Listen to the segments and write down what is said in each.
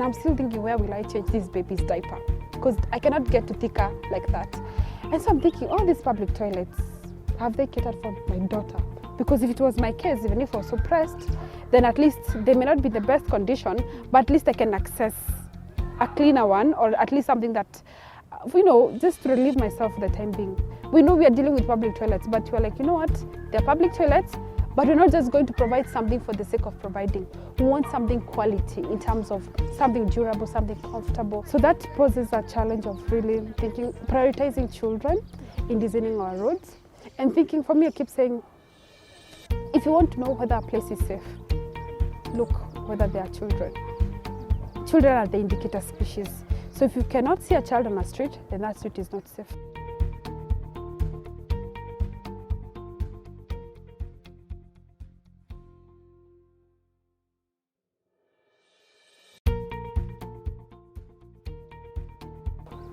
And I'm still thinking, where will I change this baby's diaper? Because I cannot get to thicker like that. And so I'm thinking, all these public toilets, have they catered for my daughter? Because if it was my case, even if I was suppressed, then at least they may not be the best condition, but at least I can access a cleaner one, or at least something that, just to relieve myself for the time being. We know we are dealing with public toilets, but we're like, you know what? They're public toilets, but we're not just going to provide something for the sake of providing. We want something quality in terms of something durable, something comfortable. So that poses a challenge of really thinking, prioritizing children in designing our roads. And thinking, for me, I keep saying, if you want to know whether a place is safe, look whether there are children. Children are the indicator species. So if you cannot see a child on a street, then that street is not safe.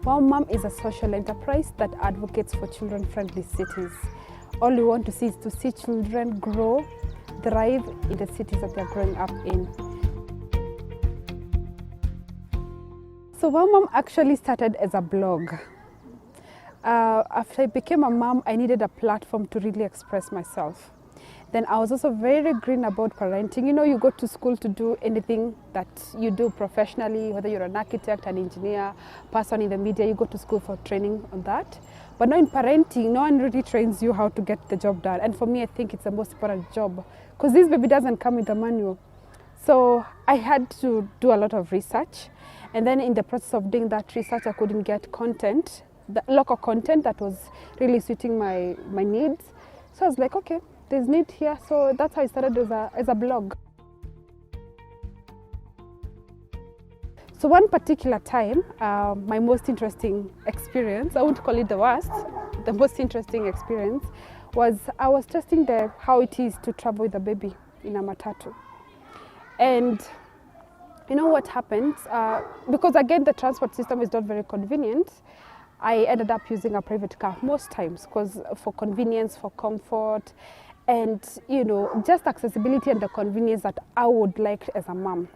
Wow Mom is a social enterprise that advocates for children-friendly cities. All we want to see is to see children grow, thrive in the cities that they're growing up in. So Wow Mom actually started as a blog. After I became a mom, I needed a platform to really express myself. Then I was also very green about parenting. You go to school to do anything that you do professionally, whether you're an architect, an engineer, person in the media, you go to school for training on that. But now in parenting, no one really trains you how to get the job done. And for me, I think it's the most important job because this baby doesn't come with a manual. So I had to do a lot of research. And then in the process of doing that research, I couldn't get content, the local content that was really suiting my needs. So I was like, okay, there's need here. So that's how I started as a blog. So one particular time, my most interesting experience, I won't call it the worst, the most interesting experience was I was testing how it is to travel with a baby in a matatu. And you know what happened? Because again, the transport system is not very convenient. I ended up using a private car most times because for convenience, for comfort, and just accessibility and the convenience that I would like as a mom.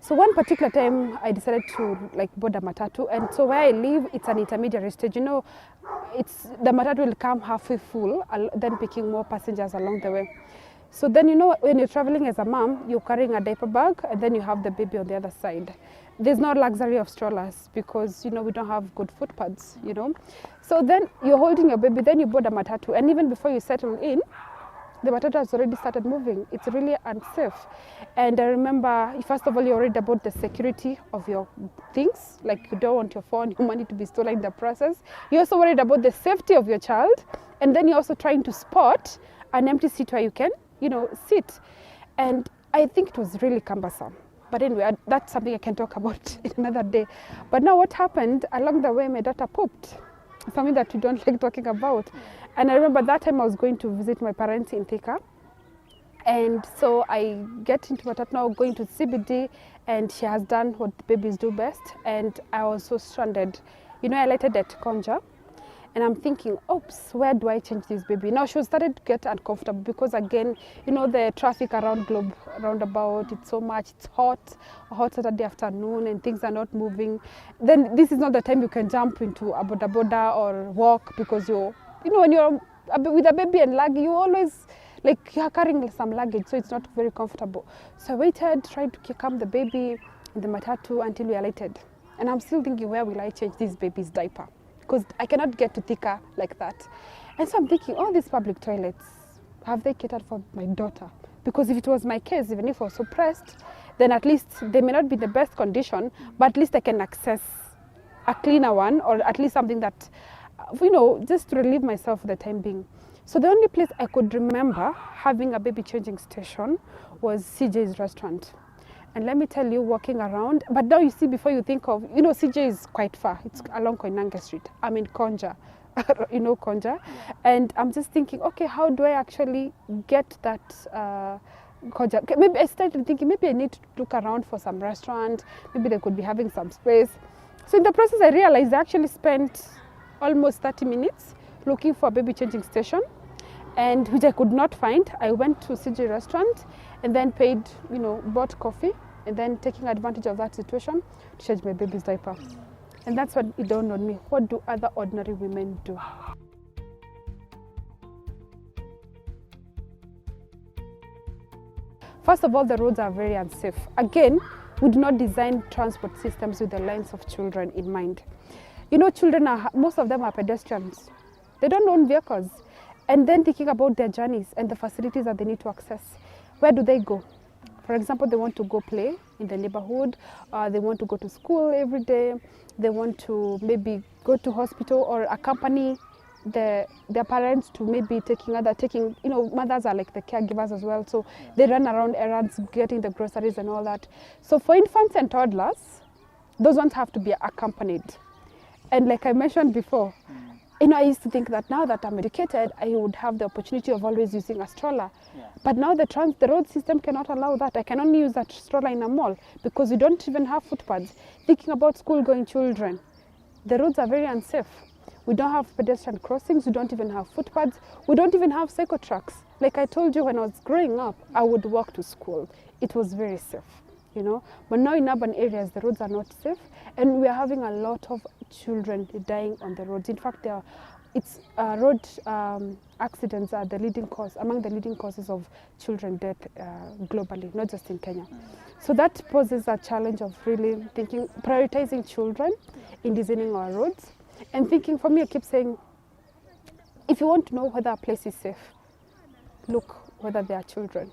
So one particular time I decided to board a matatu, and so where I live, it's an intermediary stage. The matatu will come halfway full, then picking more passengers along the way. So then when you're traveling as a mom, you're carrying a diaper bag, and then you have the baby on the other side. There's no luxury of strollers because we don't have good footpaths. So then you're holding your baby, then you board a matatu, and even before you settle in, the matatu has already started moving. It's really unsafe. And I remember, first of all, you're worried about the security of your things. Like you don't want your phone, your money to be stolen in the process. You're also worried about the safety of your child. And then you're also trying to spot an empty seat where you can, sit. And I think it was really cumbersome. But anyway, that's something I can talk about in another day. But now what happened, along the way, my daughter pooped. Something that we don't like talking about. And I remember that time I was going to visit my parents in Thika. And so I get into Matatu now, going to CBD, and she has done what babies do best. And I was so stranded. I alighted at Konja. And I'm thinking, oops, where do I change this baby? Now she started to get uncomfortable because again, the traffic around Globe roundabout, it's so much, it's hot, a hot Saturday afternoon and things are not moving. Then this is not the time you can jump into a boda or walk because when you're with a baby and luggage, you always, you're carrying some luggage, so it's not very comfortable. So I waited, tried to calm the baby in the matatu until we alighted. And I'm still thinking, where will I change this baby's diaper? Because I cannot get to thicker like that. And so I'm thinking, all these public toilets, have they catered for my daughter? Because if it was my case, even if I was suppressed, then at least they may not be the best condition, but at least I can access a cleaner one, or at least something that, just to relieve myself for the time being. So the only place I could remember having a baby changing station was CJ's restaurant. And let me tell you, walking around, but now you see, before you think of, CJ is quite far. It's along Koinange Street. I'm in Konja, Konja. And I'm just thinking, okay, how do I actually get that Konja? Maybe I started thinking, maybe I need to look around for some restaurant. Maybe they could be having some space. So in the process, I realized I actually spent almost 30 minutes looking for a baby changing station, and which I could not find. I went to CJ restaurant and then paid, bought coffee and then taking advantage of that situation to change my baby's diaper. And that's what it dawned on me. What do other ordinary women do? First of all, the roads are very unsafe. Again, we do not design transport systems with the lives of children in mind. You know, most of them are pedestrians. They don't own vehicles. And then thinking about their journeys and the facilities that they need to access. Where do they go? For example, they want to go play in the neighborhood. They want to go to school every day. They want to maybe go to hospital or accompany their parents to maybe taking, you know, mothers are like the caregivers as well. So they run around errands, getting the groceries and all that. So for infants and toddlers, those ones have to be accompanied. And like I mentioned before, you know, I used to think that now that I'm educated, I would have the opportunity of always using a stroller. Yeah. But now the road system cannot allow that. I can only use that stroller in a mall because we don't even have footpaths. Thinking about school-going children, the roads are very unsafe. We don't have pedestrian crossings. We don't even have footpaths. We don't even have cycle tracks. Like I told you, when I was growing up, I would walk to school. It was very safe, you know. But now in urban areas, the roads are not safe, and we are having a lot of children dying on the roads. In fact, road accidents are among the leading causes of children death globally, not just in Kenya. So that poses a challenge of really prioritizing children in designing our roads. And thinking, for me, I keep saying, if you want to know whether a place is safe, look whether there are children.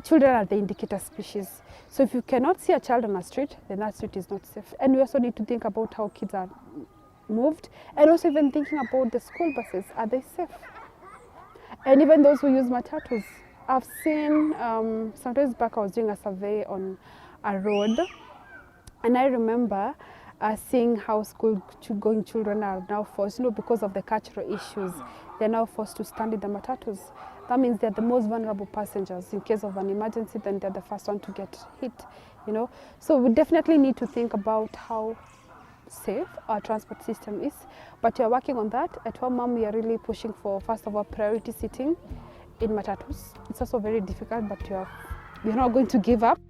Children are the indicator species. So if you cannot see a child on a street, then that street is not safe. And we also need to think about how kids are moved, and also even thinking about the school buses. Are they safe? And even those who use matatus. I've seen, some days back I was doing a survey on a road, and I remember seeing how school-going children are now forced, you know, because of the cultural issues, they're now forced to stand in the matatus. That means they're the most vulnerable passengers. In case of an emergency, then they're the first one to get hit, you know. So we definitely need to think about how safe our transport system is. But we are working on that. At Home Mom, we are really pushing for, first of all, priority seating in matatus. It's also very difficult, but we're not going to give up.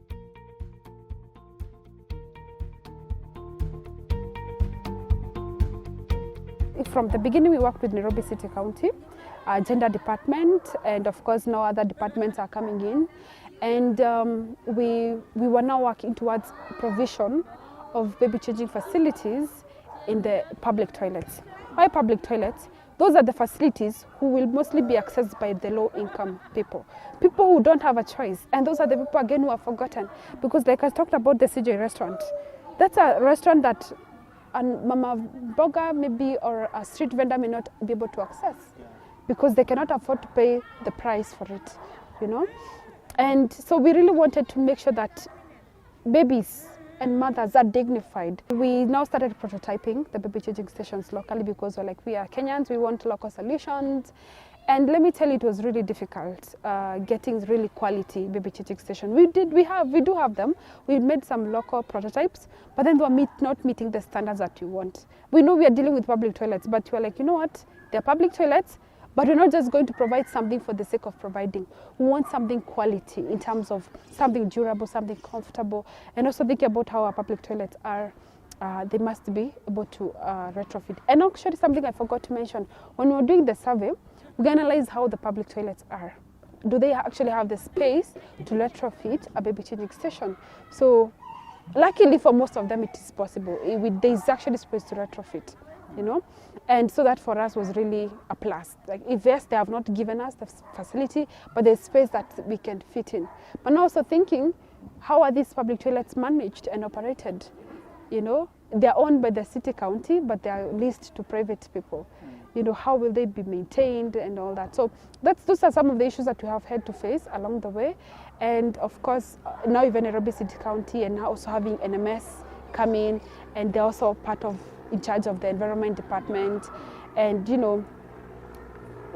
From the beginning, we worked with Nairobi City County, gender department, and of course now other departments are coming in. And we were now working towards provision of baby changing facilities in the public toilets. Why public toilets? Those are the facilities who will mostly be accessed by the low-income people who don't have a choice. And those are the people, again, who are forgotten. Because like I talked about the CJ restaurant, that's a restaurant that a mama burger maybe or a street vendor may not be able to access because they cannot afford to pay the price for it, you know. And so we really wanted to make sure that babies and mothers are dignified. We now started prototyping the baby changing stations locally because we are Kenyans, we want local solutions. And let me tell you, it was really difficult getting really quality baby changing station. We do have them. We made some local prototypes, but then they were not meeting the standards that you want. We know we are dealing with public toilets, but we're like, you know what? They're public toilets, but we're not just going to provide something for the sake of providing. We want something quality in terms of something durable, something comfortable, and also thinking about how our public toilets are. They must be able to retrofit. And actually, something I forgot to mention, when we were doing the survey, we analyze how the public toilets are. Do they actually have the space to retrofit a baby changing station? So luckily for most of them it is possible. There is actually space to retrofit, you know. And so that for us was really a plus. Like, if yes, they have not given us the facility, but there's space that we can fit in. But now also thinking, how are these public toilets managed and operated? You know, they're owned by the city county, but they are leased to private people. You know, how will they be maintained and all that? So those are some of the issues that we have had to face along the way. And of course, now even Nairobi City County and now also having NMS come in, and they're also in charge of the environment department. And, you know,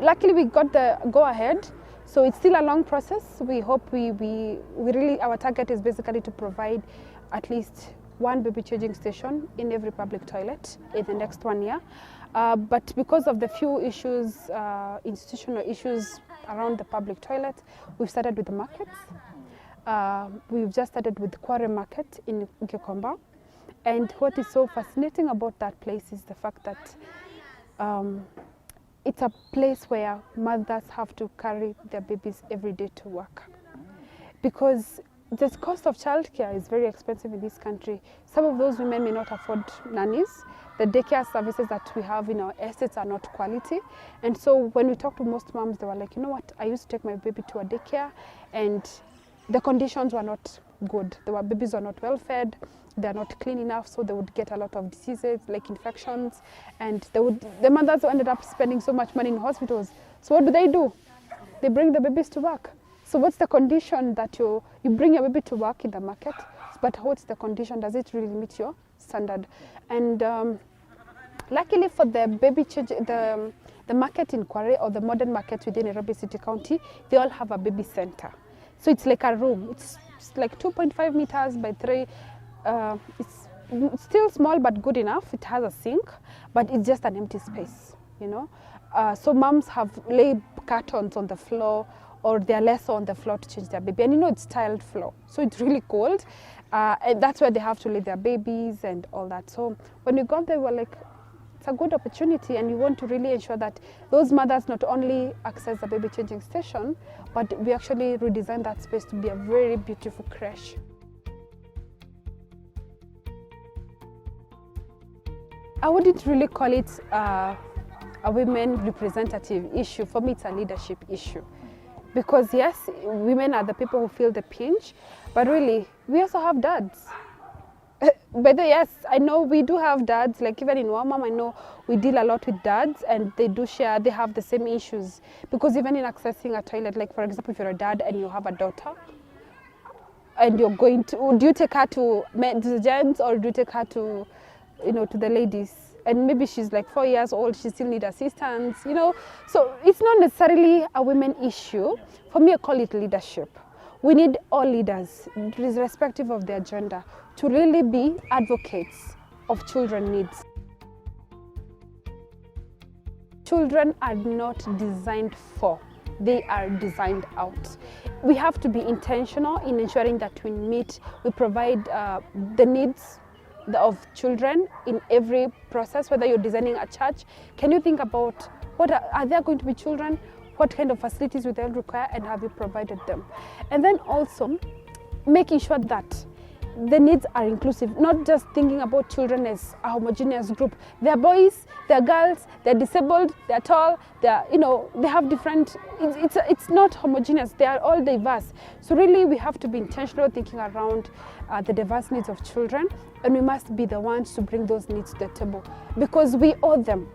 luckily we got the go-ahead. So it's still a long process. We hope we really, our target is basically to provide at least one baby changing station in every public toilet in the next 1 year. But because of the few issues, institutional issues around the public toilet, we've started with the markets. we've just started with Quarry Market in Gikomba. And what is so fascinating about that place is the fact that it's a place where mothers have to carry their babies every day to work. Because the cost of childcare is very expensive in this country. Some of those women may not afford nannies. The daycare services that we have in our estates are not quality. And so when we talk to most moms, they were like, you know what, I used to take my baby to a daycare and the conditions were not good. The babies were not well fed, they're not clean enough, so they would get a lot of diseases like infections, and the mothers ended up spending so much money in hospitals. So what do? They bring the babies to work. So what's the condition that you bring your baby to work in the market, but what's the condition? Does it really meet your standard? And luckily for the baby change, the market in Quarry or the modern market within Nairobi City County, they all have a baby center. So it's like a room. It's like 2.5 meters by 3. It's still small but good enough. It has a sink, but it's just an empty space, you know. So moms have laid cartons on the floor, or they're less on the floor to change their baby. And you know, it's tiled floor, so it's really cold. And that's where they have to lay their babies and all that. So when we got there, we were like, it's a good opportunity, and we want to really ensure that those mothers not only access the baby changing station, but we actually redesign that space to be a very beautiful creche. I wouldn't really call it a women representative issue. For me, it's a leadership issue. Because yes, women are the people who feel the pinch, but really, we also have dads. But yes, I know we do have dads, like even in Wamam, I know we deal a lot with dads, and they have the same issues. Because even in accessing a toilet, like for example, if you're a dad and you have a daughter, and you're going to, do you take her to the gents, or do you take her to, you know, to the ladies? And maybe she's like 4 years old, she still needs assistance, you know. So it's not necessarily a women issue. For me, I call it leadership. We need all leaders, irrespective of their gender, to really be advocates of children's needs. Children are not designed for, they are designed out. We have to be intentional in ensuring that we provide the needs of children in every process. Whether you're designing a church, can you think about what are there going to be children? What kind of facilities will they require, and have you provided them? And then also making sure that the needs are inclusive, not just thinking about children as a homogeneous group. They're boys, they're girls, they're disabled, they're tall, they have different, it's not homogeneous, they are all diverse. So really we have to be intentional thinking around the diverse needs of children, and we must be the ones to bring those needs to the table, because we owe them.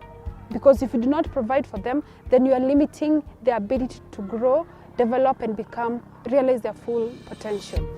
Because if you do not provide for them, then you are limiting their ability to grow, develop, and realize their full potential.